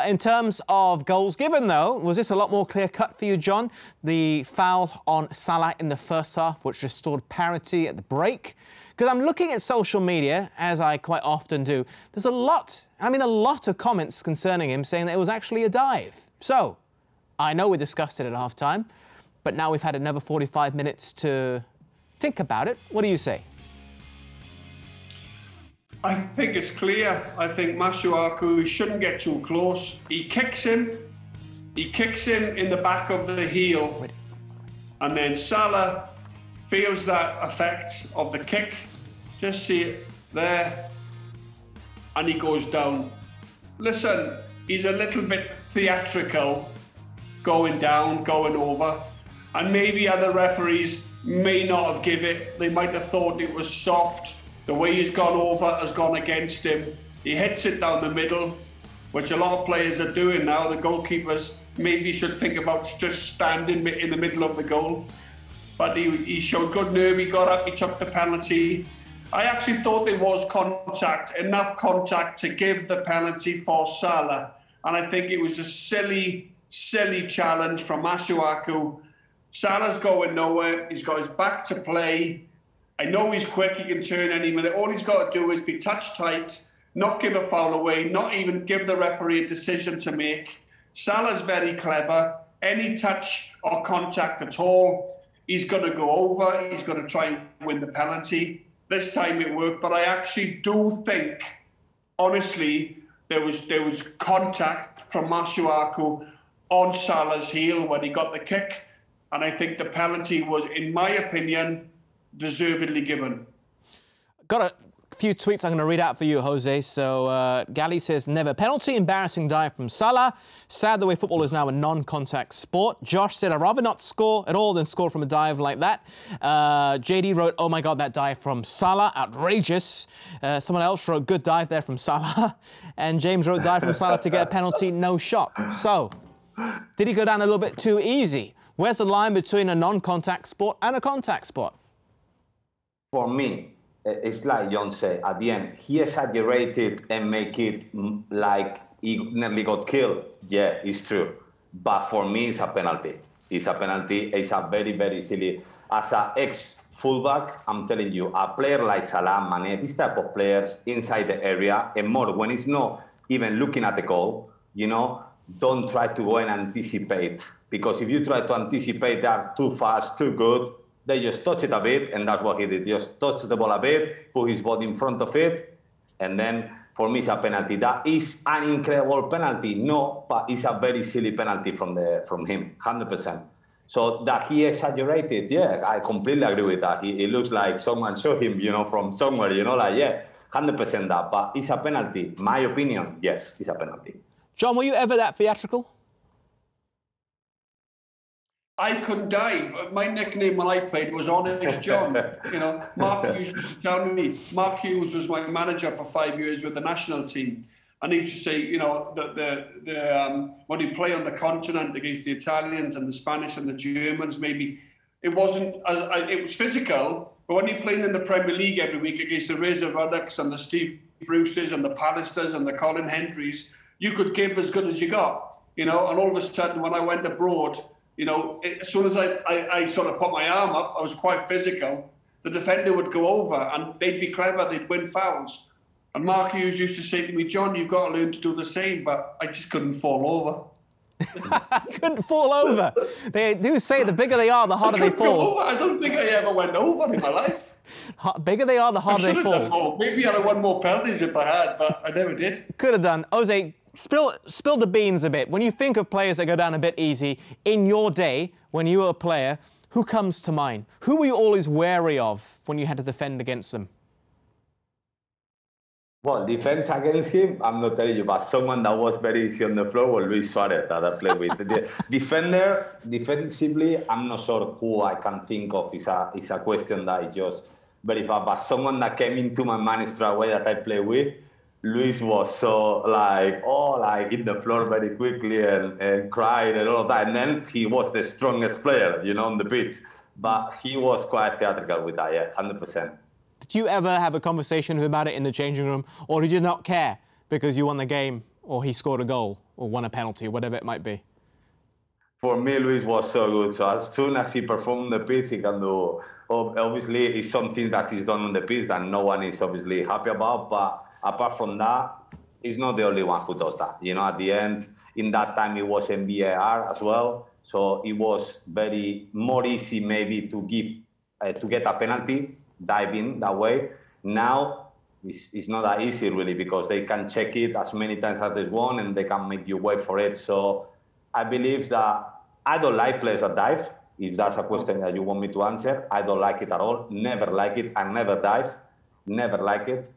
In terms of goals given, though, was this a lot more clear-cut for you, John? The foul on Salah in the first half, which restored parity at the break? Because I'm looking at social media, as I quite often do. There's a lot of comments concerning him saying that it was actually a dive. So, I know we discussed it at half-time, but now we've had another 45 minutes to think about it. What do you say? I think it's clear. I think Masuaku shouldn't get too close. He kicks him in the back of the heel, and then Salah feels that effect of the kick. Just see it there, and he goes down. Listen, he's a little bit theatrical, going down, going over, and maybe other referees may not have given it. They might have thought it was soft. The way he's gone over has gone against him. He hits it down the middle, which a lot of players are doing now. The goalkeepers maybe should think about just standing in the middle of the goal. But he showed good nerve. He got up, he took the penalty. I actually thought there was contact, enough contact to give the penalty for Salah. And I think it was a silly challenge from Masuaku. Salah's going nowhere. He's got his back to play. I know he's quick, he can turn any minute. All he's got to do is be touch tight, not give a foul away, not even give the referee a decision to make. Salah's very clever. Any touch or contact at all, he's going to go over, he's going to try and win the penalty. This time it worked, but I actually do think, honestly, there was contact from Masuaku on Salah's heel when he got the kick, and I think the penalty was, in my opinion, deservedly given. Got a few tweets I'm going to read out for you, Jose. So, Gally says, never penalty, embarrassing dive from Salah. Sad the way football is now a non-contact sport. Josh said, I'd rather not score at all than score from a dive like that. JD wrote, oh my God, that dive from Salah, outrageous. Someone else wrote, good dive there from Salah. And James wrote, dive from Salah to get a penalty, no shot. So, did he go down a little bit too easy? Where's the line between a non-contact sport and a contact sport? For me, it's like John said, at the end, he exaggerated and make it like he nearly got killed. Yeah, it's true. But for me, it's a penalty. It's a penalty. It's a very, very silly. As an ex-fullback, I'm telling you, a player like Salah, Mane, this type of players inside the area, and more when it's not even looking at the goal, you know, don't try to go and anticipate. Because if you try to anticipate, they are too fast, too good. They just touch it a bit, and that's what he did. Just touch the ball a bit, put his body in front of it, and then, for me, it's a penalty. That is an incredible penalty. No, but it's a very silly penalty from him, 100%. So that he exaggerated, yeah, I completely agree with that. It looks like someone showed him, you know, from somewhere, you know, like, yeah, 100% that. But it's a penalty. My opinion, yes, it's a penalty. John, were you ever that theatrical? I couldn't dive. My nickname when I played was Honest John. You know, Mark Hughes used to tell me, Mark Hughes was my manager for 5 years with the national team. And he used to say, you know, when you play on the continent against the Italians and the Spanish and the Germans, maybe it wasn't, it was physical, but when you're playing in the Premier League every week against the Razor Ruddocks and the Steve Bruces and the Pallisters and the Colin Hendrys, you could give as good as you got, you know, and all of a sudden when I went abroad, you know, as soon as I sort of put my arm up, I was quite physical. The defender would go over and they'd be clever, they'd win fouls. And Mark Hughes used to say to me, John, you've got to learn to do the same, but I just couldn't fall over. Couldn't fall over. They do say the bigger they are, the harder they fall. I don't think I ever went over in my life. Bigger they are, the harder they fall. Maybe I'd have won more penalties if I had, but I never did. Could have done. Jose, spill the beans a bit. When you think of players that go down a bit easy, in your day, when you were a player, who comes to mind? Who were you always wary of when you had to defend against them? Well, defense against him, I'm not telling you, but someone that was very easy on the floor was Luis Suarez that I played with. The defender, defensively, I'm not sure who I can think of. It's a question that I just very far. But someone that came into my mind straight away that I played with, Luis was so like hit the floor very quickly and cried and all of that. And then he was the strongest player, you know, on the pitch. But he was quite theatrical with that, yeah, 100%. Did you ever have a conversation with him about it in the changing room, or did you not care because you won the game or he scored a goal? or won a penalty, whatever it might be? For me, Luis was so good. So as soon as he performed the pitch, he can do. Obviously, it's something that he's done on the pitch that no one is obviously happy about. But apart from that, he's not the only one who does that. You know, at the end, in that time, it was in VAR as well. So it was more easy maybe to get a penalty, dive in that way. Now, it's not that easy really because they can check it as many times as they want and they can make you wait for it. So I believe that I don't like players that dive. If that's a question that you want me to answer, I don't like it at all. Never like it. I never dive. Never like it.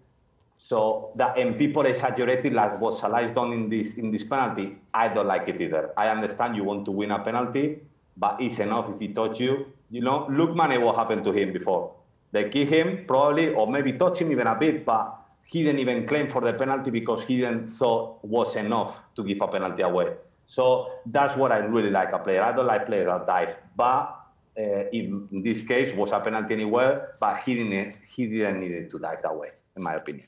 So and people exaggerate it like what Salah has done in this penalty. I don't like it either. I understand you want to win a penalty, but it's enough if he touch you. You know, look, Mane, what happened to him before. They kick him probably, or maybe touch him even a bit, but he didn't even claim for the penalty because he didn't thought was enough to give a penalty away. So that's what I really like a player. I don't like players that dive, but in this case was a penalty anywhere, but he didn't need it to dive that way, in my opinion.